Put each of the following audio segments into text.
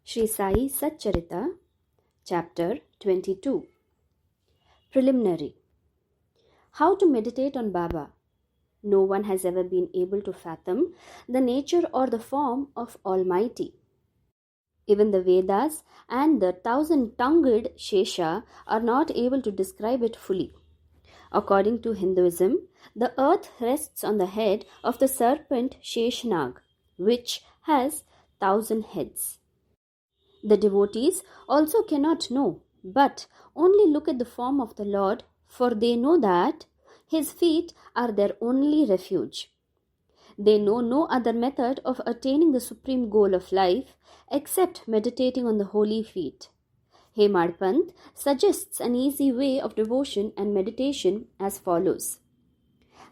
Sri Sai Satcharita, Chapter 22. Preliminary. How to meditate on Baba. No one has ever been able to fathom the nature or the form of Almighty. Even the Vedas and the thousand-tongued Shesha are not able to describe it fully. According to Hinduism, the earth rests on the head of the serpent Sheshnag, which has 1,000 heads. The devotees also cannot know, but only look at the form of the Lord, for they know that His feet are their only refuge. They know no other method of attaining the supreme goal of life except meditating on the holy feet. Hemadpant suggests an easy way of devotion and meditation as follows.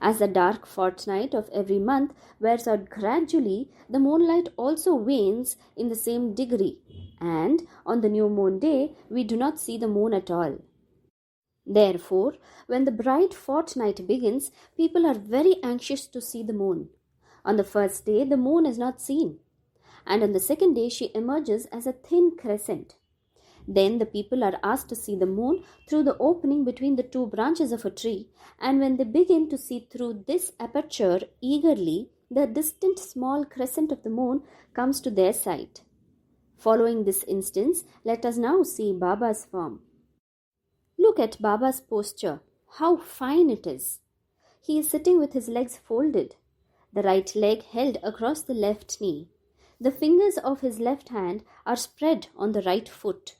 As the dark fortnight of every month wears out gradually, the moonlight also wanes in the same degree, and on the new moon day we do not see the moon at all. Therefore, when the bright fortnight begins, people are very anxious to see the moon. On the first day, the moon is not seen, and on the second day she emerges as a thin crescent. Then the people are asked to see the moon through the opening between the two branches of a tree, and when they begin to see through this aperture eagerly, the distant small crescent of the moon comes to their sight. Following this instance, let us now see Baba's form. Look at Baba's posture. How fine it is. He is sitting with his legs folded, the right leg held across the left knee. The fingers of his left hand are spread on the right foot.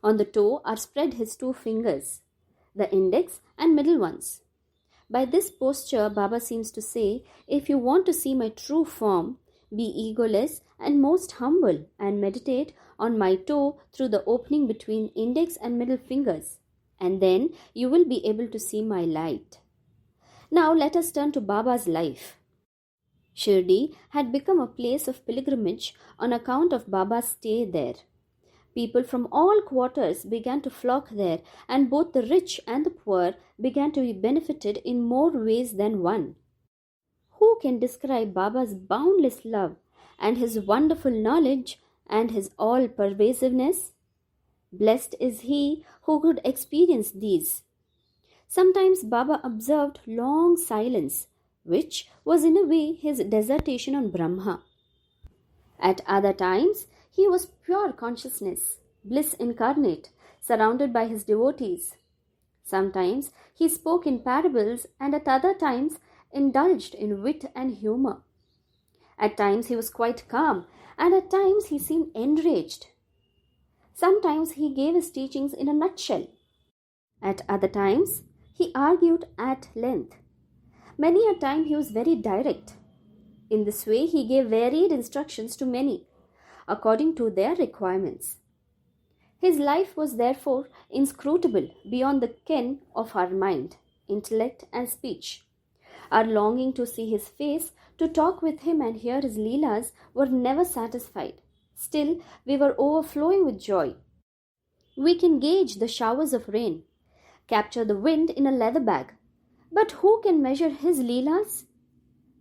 On the toe are spread his two fingers, the index and middle ones. By this posture, Baba seems to say, if you want to see my true form, be egoless and most humble and meditate on my toe through the opening between index and middle fingers, and then you will be able to see my light. Now let us turn to Baba's life. Shirdi had become a place of pilgrimage on account of Baba's stay there. People from all quarters began to flock there, and both the rich and the poor began to be benefited in more ways than one. Who can describe Baba's boundless love and his wonderful knowledge and his all-pervasiveness? Blessed is he who could experience these. Sometimes Baba observed long silence, which was in a way his dissertation on Brahma. At other times, he was pure consciousness, bliss incarnate, surrounded by his devotees. Sometimes he spoke in parables, and at other times indulged in wit and humor. At times he was quite calm, and at times he seemed enraged. Sometimes he gave his teachings in a nutshell. At other times he argued at length. Many a time he was very direct. In this way he gave varied instructions to many, according to their requirements. His life was therefore inscrutable beyond the ken of our mind, intellect and speech. Our longing to see his face, to talk with him and hear his leelas were never satisfied. Still, we were overflowing with joy. We can gauge the showers of rain, capture the wind in a leather bag, but who can measure his leelas?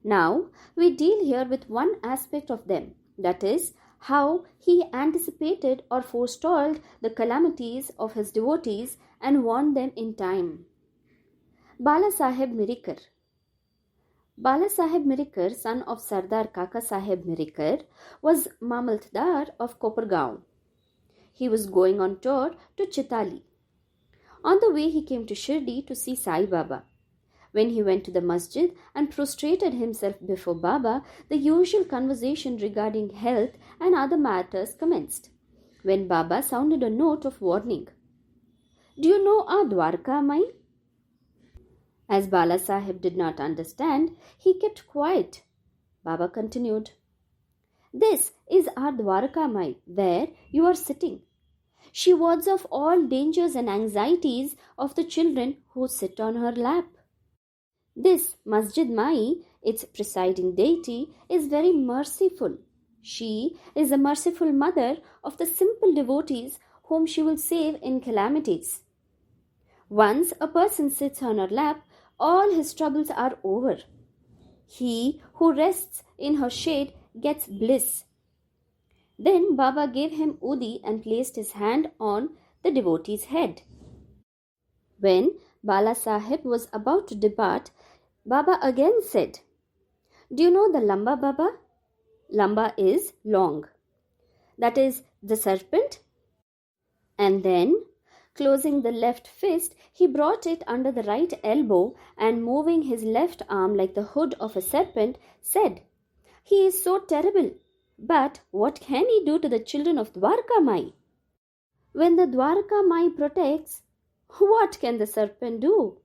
Now, we deal here with one aspect of them, that is, how he anticipated or forestalled the calamities of his devotees and warned them in time. Balasahcb Mirikar. Balasahcb Mirikar, son of Sardar Kakasaheb Mirikar, was Mamaltdar of Kopargaon. He was going on tour to Chitali. On the way he came to Shirdi to see Sai Baba. When he went to the masjid and prostrated himself before Baba, the usual conversation regarding health and other matters commenced, when Baba sounded a note of warning. Do you know our Dwarka, Mai? As Balasaheb did not understand, he kept quiet. Baba continued, This is our Dwarka, Mai, where you are sitting. She wards off all dangers and anxieties of the children who sit on her lap. This Masjid Mai, its presiding deity, is very merciful. She is the merciful mother of the simple devotees whom she will save in calamities. Once a person sits on her lap, all his troubles are over. He who rests in her shade gets bliss. Then Baba gave him udi and placed his hand on the devotee's head. When Balasaheb was about to depart, Baba again said, "Do you know the Lamba, Baba?" Lamba is long. That is the serpent. And then, closing the left fist, he brought it under the right elbow and moving his left arm like the hood of a serpent, said, "He is so terrible, but what can he do to the children of Dwarka Mai? When the Dwarka Mai protects, what can the serpent do?"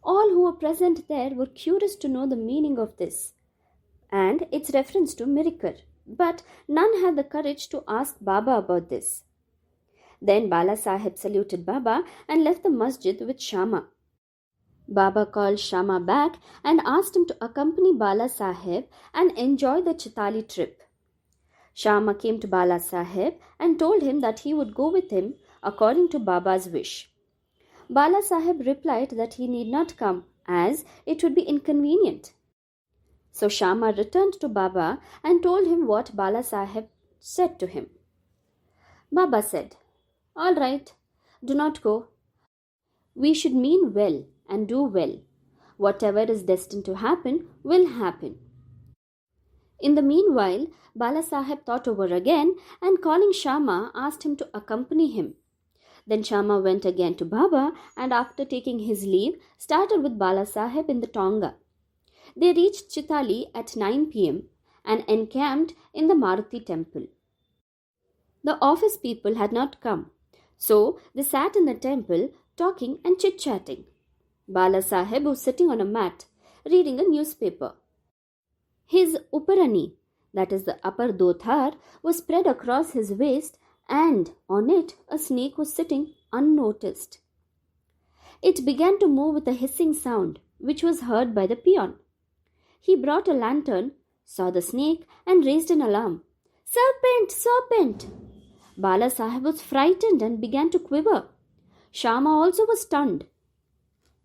All who were present there were curious to know the meaning of this and its reference to Mirikar, but none had the courage to ask Baba about this. Then Balasaheb saluted Baba and left the masjid with Shama. Baba called Shama back and asked him to accompany Balasaheb and enjoy the Chitali trip. Shama came to Balasaheb and told him that he would go with him according to Baba's wish. Balasaheb replied that he need not come as it would be inconvenient. So Shama returned to Baba and told him what Balasaheb said to him. Baba said, "All right, do not go. We should mean well and do well. Whatever is destined to happen will happen." In the meanwhile, Balasaheb thought over again and calling Shama asked him to accompany him. Then Shama went again to Baba and after taking his leave started with Balasaheb in the Tonga. They reached Chitali at 9 p.m. and encamped in the Maruti temple. The office people had not come, so they sat in the temple talking and chit-chatting. Balasaheb was sitting on a mat reading a newspaper. His uparani, that is the upper dothar, was spread across his waist and on it a snake was sitting unnoticed. It began to move with a hissing sound which was heard by the peon. He brought a lantern, saw the snake and raised an alarm. "Serpent! Serpent!" Balasaheb was frightened and began to quiver. Shama also was stunned.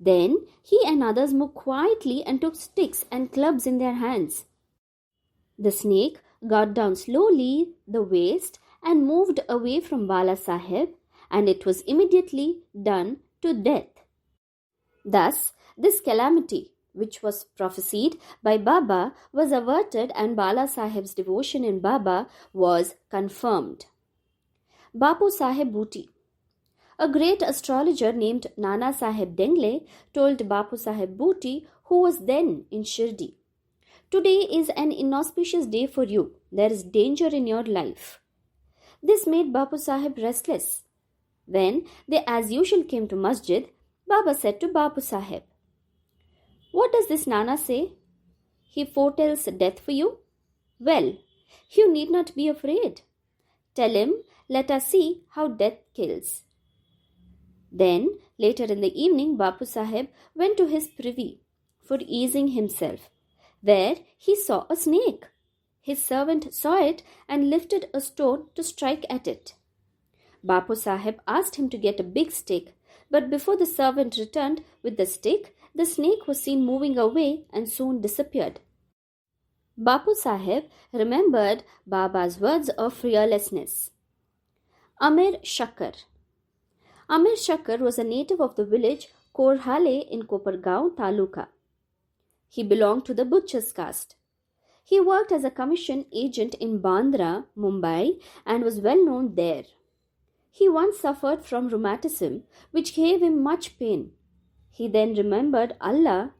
Then he and others moved quietly and took sticks and clubs in their hands. The snake got down slowly the waist and moved away from Balasaheb, and it was immediately done to death. Thus, this calamity, which was prophesied by Baba, was averted and Balasaheb's devotion in Baba was confirmed. Bapusaheb Buti. A great astrologer named Nana Sahib Dengle told Bapusaheb Buti, who was then in Shirdi, "Today is an inauspicious day for you. There is danger in your life." This made Bapusaheb restless. When they as usual came to masjid, Baba said to Bapusaheb, "What does this Nana say? He foretells death for you? Well, you need not be afraid. Tell him, let us see how death kills." Then, later in the evening, Bapusaheb went to his privy for easing himself, where he saw a snake. His servant saw it and lifted a stone to strike at it. Bapusaheb asked him to get a big stick, but before the servant returned with the stick, the snake was seen moving away and soon disappeared. Bapusaheb remembered Baba's words of fearlessness. Amir Shakkar. Amir Shakkar was a native of the village Korhale in Kopargaon Taluka. He belonged to the butcher's caste. He worked as a commission agent in Bandra, Mumbai, and was well known there. He once suffered from rheumatism, which gave him much pain. He then remembered Allah,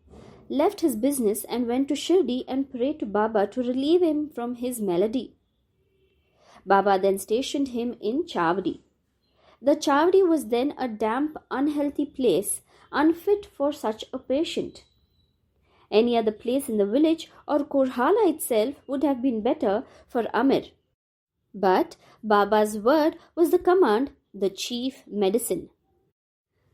left his business and went to Shirdi and prayed to Baba to relieve him from his malady. Baba then stationed him in Chavdi. The Chavdi was then a damp, unhealthy place, unfit for such a patient. Any other place in the village or Korhala itself would have been better for Amir. But Baba's word was the command, the chief medicine.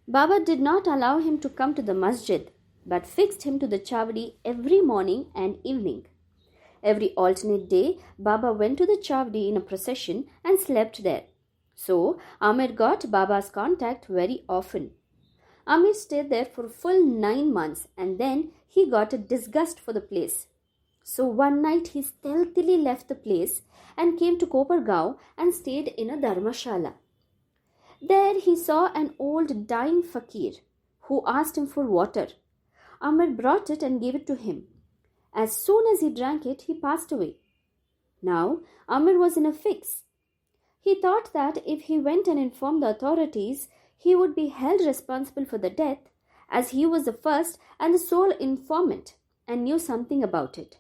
Baba did not allow him to come to the masjid, but fixed him to the Chavdi every morning and evening. Every alternate day, Baba went to the Chavdi in a procession and slept there. So, Amir got Baba's contact very often. Amir stayed there for full 9 months and then he got a disgust for the place. So one night he stealthily left the place and came to Kopargaon and stayed in a dharmashala. There he saw an old dying fakir who asked him for water. Amir brought it and gave it to him. As soon as he drank it, he passed away. Now Amir was in a fix. He thought that if he went and informed the authorities, he would be held responsible for the death, as he was the first and the sole informant and knew something about it.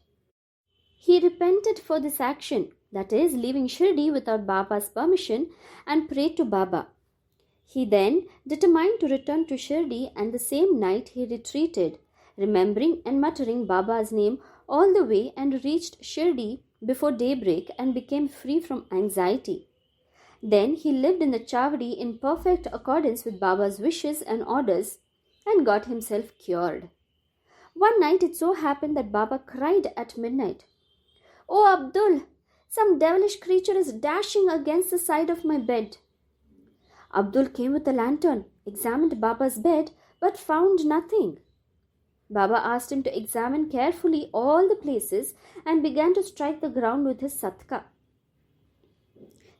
He repented for this action, that is, leaving Shirdi without Baba's permission, and prayed to Baba. He then determined to return to Shirdi, and the same night he retreated, remembering and muttering Baba's name all the way, and reached Shirdi before daybreak and became free from anxiety. Then he lived in the Chavdi in perfect accordance with Baba's wishes and orders and got himself cured. One night it so happened that Baba cried at midnight, "Oh Abdul, some devilish creature is dashing against the side of my bed." Abdul came with a lantern, examined Baba's bed, but found nothing. Baba asked him to examine carefully all the places and began to strike the ground with his satka.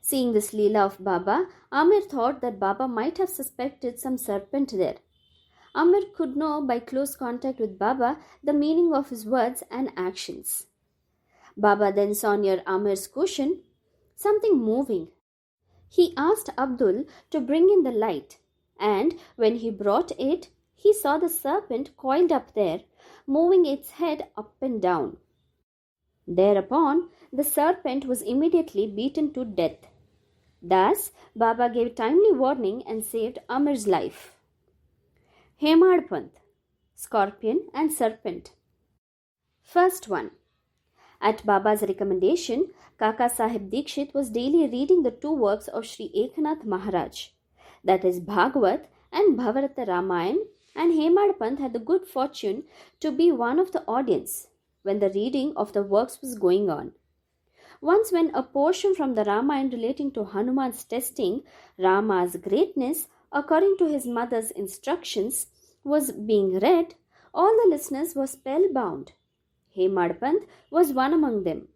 Seeing this leela of Baba, Amir thought that Baba might have suspected some serpent there. Amir could know by close contact with Baba the meaning of his words and actions. Baba then saw near Amir's cushion something moving. He asked Abdul to bring in the light, and when he brought it, he saw the serpent coiled up there, moving its head up and down. Thereupon, the serpent was immediately beaten to death. Thus, Baba gave timely warning and saved Amir's life. Hemadpant, Scorpion and Serpent. First one. At Baba's recommendation, Kaka Sahib Dikshit was daily reading the two works of Sri Eknath Maharaj, that is Bhagavat and Bhavarata Ramayan, and Hemadpant had the good fortune to be one of the audience when the reading of the works was going on. Once when a portion from the Ramayana relating to Hanuman's testing Rama's greatness according to his mother's instructions was being read, all the listeners were spellbound. Hemadpant was one among them.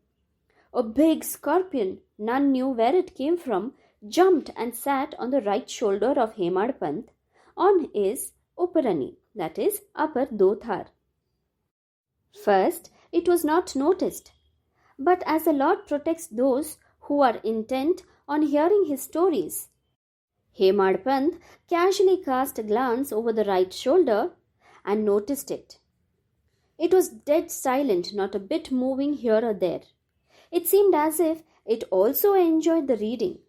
A big scorpion, none knew where it came from, jumped and sat on the right shoulder of Hemadpant on his Uparani, that is, upper dothar. First, it was not noticed, but as the Lord protects those who are intent on hearing his stories, Hemadpant casually cast a glance over the right shoulder and noticed it. It was dead silent, not a bit moving here or there. It seemed as if it also enjoyed the reading.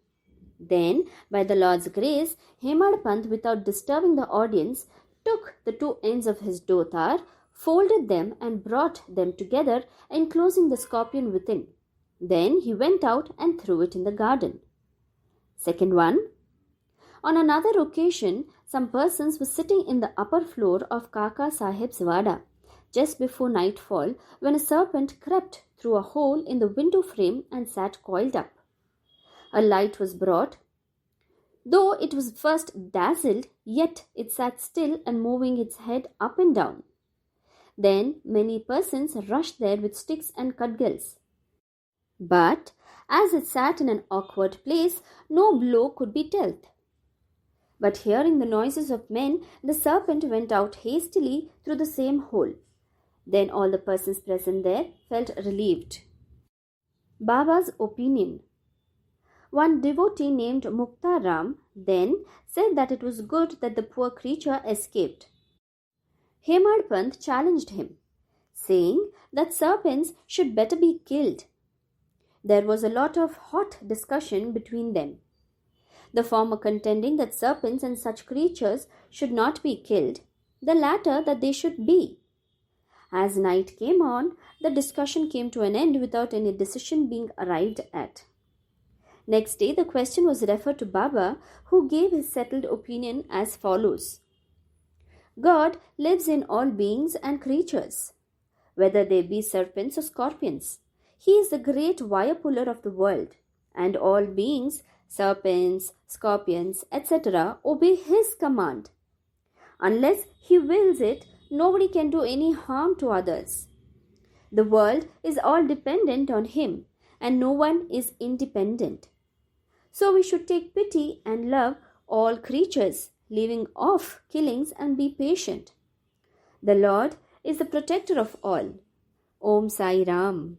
Then, by the Lord's grace, Hemadpant, without disturbing the audience, took the two ends of his dothar, folded them and brought them together, enclosing the scorpion within. Then he went out and threw it in the garden. Second one. On another occasion, some persons were sitting in the upper floor of Kaka Sahib's Vada just before nightfall when a serpent crept through a hole in the window frame and sat coiled up. A light was brought. Though it was first dazzled, yet it sat still and moving its head up and down. Then many persons rushed there with sticks and cudgels. But as it sat in an awkward place, no blow could be dealt. But hearing the noises of men, the serpent went out hastily through the same hole. Then all the persons present there felt relieved. Baba's opinion. One devotee named Mukta Ram then said that it was good that the poor creature escaped. Hemadpant challenged him, saying that serpents should better be killed. There was a lot of hot discussion between them, the former contending that serpents and such creatures should not be killed, the latter that they should be. As night came on, the discussion came to an end without any decision being arrived at. Next day, the question was referred to Baba, who gave his settled opinion as follows. God lives in all beings and creatures, whether they be serpents or scorpions. He is the great wire-puller of the world, and all beings, serpents, scorpions, etc., obey his command. Unless he wills it, nobody can do any harm to others. The world is all dependent on him, and no one is independent. So we should take pity and love all creatures, leaving off killings and be patient. The Lord is the protector of all. Om Sai Ram.